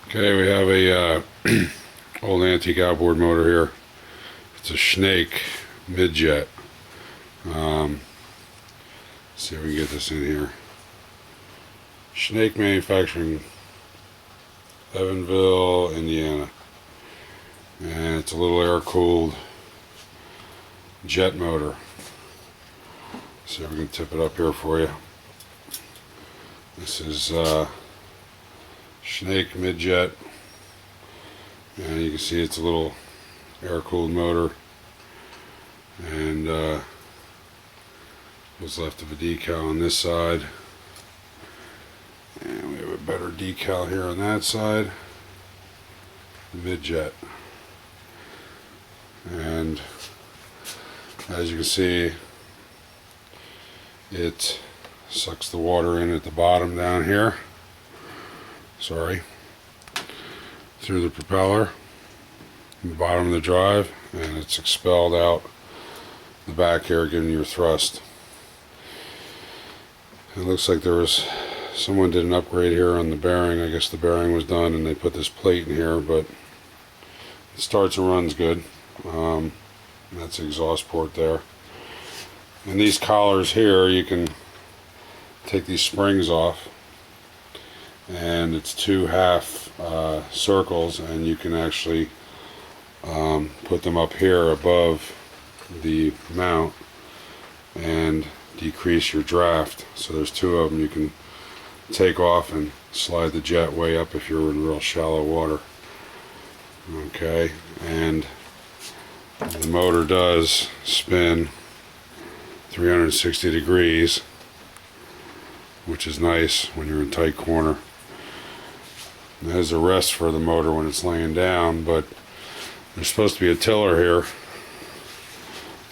Okay, we have a old antique outboard motor here. It's a Schnake mid-jet. See if we can get this in here. Schnake Manufacturing, Evansville, Indiana. And it's a little air-cooled jet motor. See if we can tip it up here for you. This is Schnake mid-jet, and you can see it's a little air-cooled motor, and what's left of a decal on this side, and we have a better decal here on that side. Mid-jet, and as you can see, it sucks the water in at the bottom down here, through the propeller in the bottom of the drive, and it's expelled out the back here, giving you a thrust. It looks like someone did an upgrade here on the bearing. I guess the bearing was done and they put this plate in here, but it starts and runs good. That's the exhaust port there. And these collars here, you can take these springs off, and it's two half circles, and you can actually put them up here above the mount and decrease your draft. So there's two of them you can take off and slide the jet way up if you're in real shallow water. Okay, and the motor does spin 360 degrees, which is nice when you're in tight corner. There's a rest for the motor when it's laying down, but there's supposed to be a tiller here,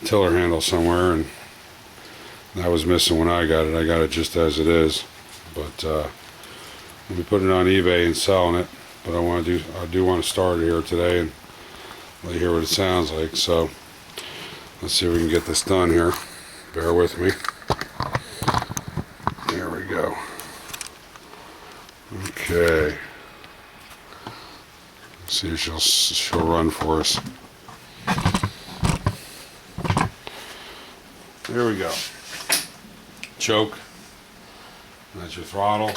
tiller handle somewhere, and that was missing when I got it. I got it just as it is, but I'll be putting it on eBay and selling it. But I do want to start it here today and let you hear what it sounds like. So let's see if we can get this done here. Bear with me. There we go. Okay. Let's see if she'll run for us. There we go. Choke. That's your throttle.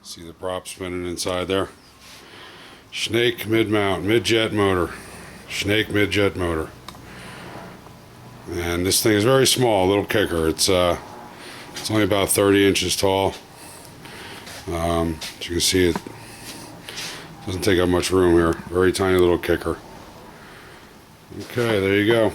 See the prop spinning inside there? Schnake mid-mount, mid-jet motor. Schnake mid-jet motor. And this thing is very small, a little kicker. It's only about 30 inches tall. As you can see, it doesn't take up much room here. Very tiny little kicker. Okay, there you go.